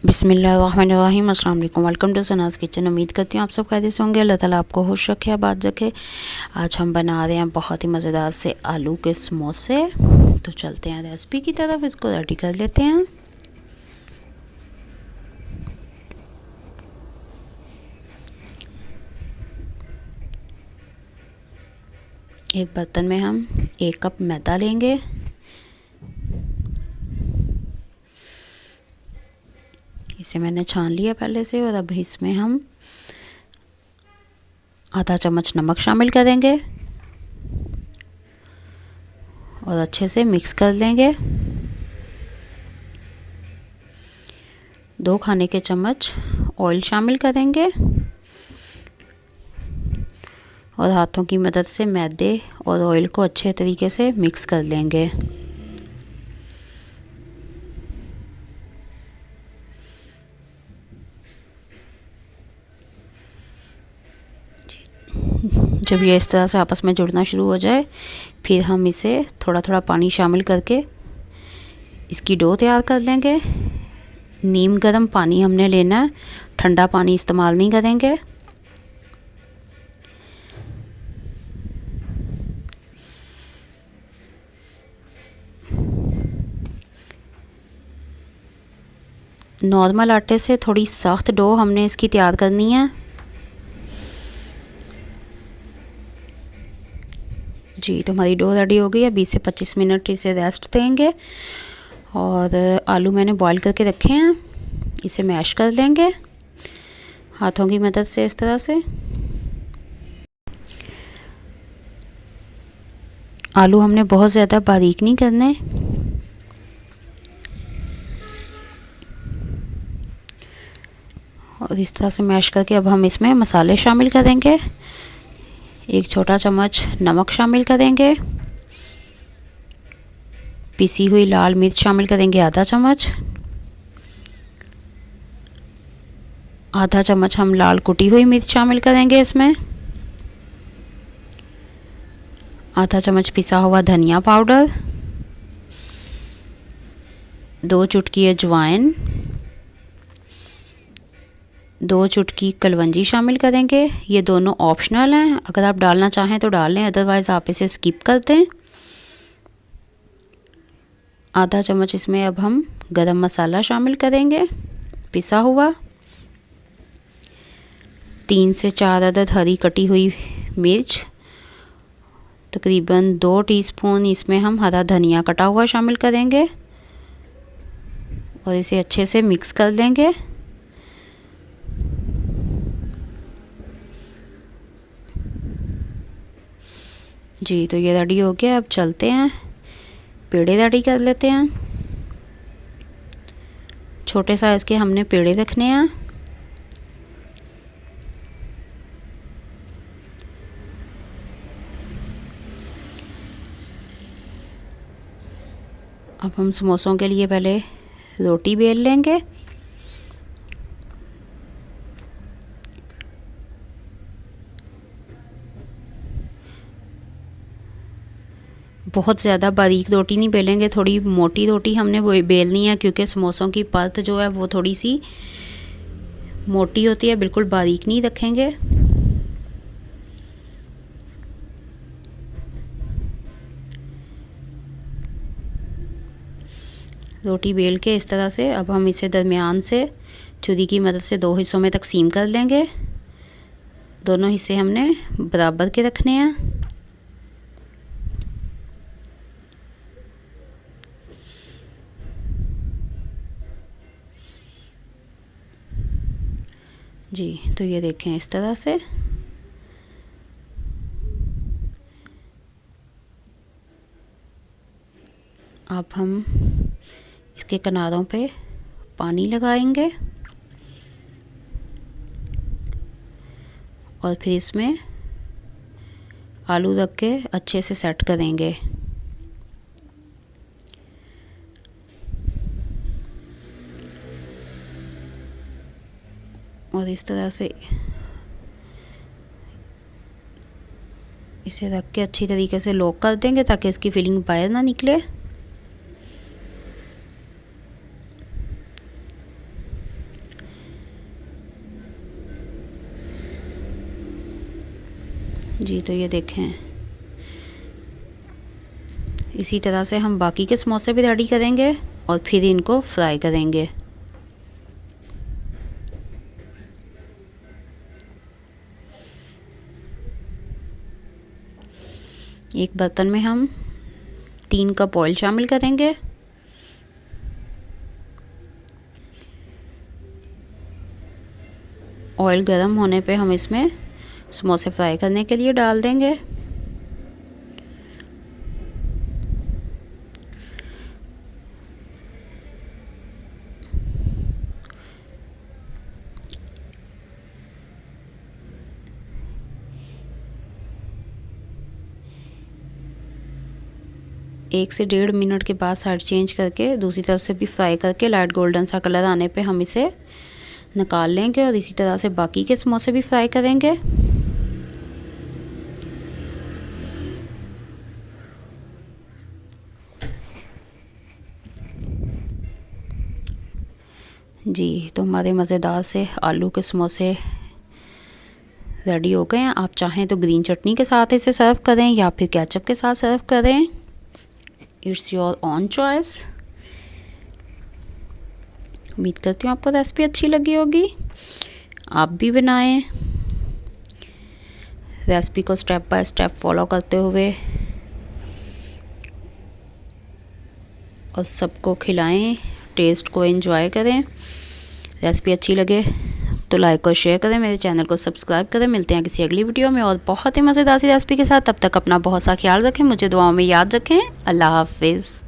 बिस्मिल्लाहिर्रहमानिर्रहीम। अस्सलाम वालेकुम। Welcome to Sana's kitchen. उम्मीद करती हूँ आप सब खैरियत से होंगे। अल्लाह ताला आपको खुश रखे, आबाद रखे। आज हम बना रहे हैं बहुत ही मज़ेदार से आलू के समोसे। तो चलते हैं रेसिपी की तरफ, इसको रेडी कर लेते हैं। एक बर्तन में हम 1 कप मैदा लेंगे। इसे मैंने छान लिया पहले से, और अब इसमें हम आधा चम्मच नमक शामिल करेंगे और अच्छे से मिक्स कर लेंगे। 2 खाने के चम्मच ऑयल शामिल करेंगे और हाथों की मदद से मैदे और ऑयल को अच्छे तरीके से मिक्स कर लेंगे। जब ये इस तरह से आपस में जुड़ना शुरू हो जाए, फिर हम इसे थोड़ा थोड़ा पानी शामिल करके इसकी डो तैयार कर लेंगे। नीम गर्म पानी हमने लेना है, ठंडा पानी इस्तेमाल नहीं करेंगे। नॉर्मल आटे से थोड़ी सख्त डो हमने इसकी तैयार करनी है। जी, तो हमारी डो रेडी हो गई है। 20 से 25 मिनट इसे रेस्ट देंगे। और आलू मैंने बॉईल करके रखे हैं, इसे मैश कर लेंगे हाथों की मदद से इस तरह से। आलू हमने बहुत ज़्यादा बारीक नहीं करने। और इस तरह से मैश करके अब हम इसमें मसाले शामिल करेंगे। 1 छोटा चम्मच नमक शामिल करेंगे। पिसी हुई लाल मिर्च शामिल करेंगे आधा चम्मच। आधा चम्मच हम लाल कुटी हुई मिर्च शामिल करेंगे इसमें। आधा चम्मच पिसा हुआ धनिया पाउडर। 2 चुटकी अजवाइन। 2 चुटकी कलवंजी शामिल करेंगे। ये दोनों ऑप्शनल हैं, अगर आप डालना चाहें तो डाल लें, अदरवाइज़ आप इसे स्किप कर दें। आधा चम्मच इसमें अब हम गरम मसाला शामिल करेंगे पिसा हुआ। 3 से 4 अदद हरी कटी हुई मिर्च। तकरीबन 2 टीस्पून इसमें हम हरा धनिया कटा हुआ शामिल करेंगे और इसे अच्छे से मिक्स कर लेंगे। जी, तो ये रेडी हो गया। अब चलते हैं पेड़े रेडी कर लेते हैं। छोटे साइज़ के हमने पेड़े रखने हैं। अब हम समोसों के लिए पहले रोटी बेल लेंगे। बहुत ज़्यादा बारीक रोटी नहीं बेलेंगे, थोड़ी मोटी रोटी हमने वो बेलनी है, क्योंकि समोसों की परत जो है वो थोड़ी सी मोटी होती है। बिल्कुल बारीक नहीं रखेंगे। रोटी बेल के इस तरह से अब हम इसे दरमियान से छुरी की मदद से 2 हिस्सों में तकसीम कर लेंगे। दोनों हिस्से हमने बराबर के रखने हैं। जी, तो ये देखें इस तरह से। अब हम इसके किनारों पे पानी लगाएंगे और फिर इसमें आलू रख के अच्छे से सेट करेंगे। और इस तरह से इसे रख के अच्छी तरीके से लॉक कर देंगे ताकि इसकी फिलिंग बाहर ना निकले। जी तो ये देखें, इसी तरह से हम बाकी के समोसे भी रेडी करेंगे और फिर इनको फ्राई करेंगे। एक बर्तन में हम 3 कप ऑयल शामिल करेंगे। ऑयल गर्म होने पे हम इसमें समोसे फ्राई करने के लिए डाल देंगे। एक से 1.5 मिनट के बाद साइड चेंज करके दूसरी तरफ से भी फ्राई करके लाइट गोल्डन सा कलर आने पे हम इसे निकाल लेंगे और इसी तरह से बाकी के समोसे भी फ्राई करेंगे। जी तो हमारे मज़ेदार से आलू के समोसे रेडी हो गए हैं। आप चाहें तो ग्रीन चटनी के साथ इसे सर्व करें या फिर केचप के साथ सर्व करें। It's your on choice. उम्मीद करती हूँ आपको रेसिपी अच्छी लगी होगी, आप भी बनाएं। रेसिपी को स्टेप बाय स्टेप फॉलो करते हुए और सबको खिलाएं, टेस्ट को एंजॉय करें। रेसिपी अच्छी लगे तो लाइक और शेयर करें, मेरे चैनल को सब्सक्राइब करें। मिलते हैं किसी अगली वीडियो में और बहुत ही मज़ेदार सी रेसिपी के साथ। तब तक अपना बहुत सा ख्याल रखें, मुझे दुआओं में याद रखें। अल्लाह हाफिज़।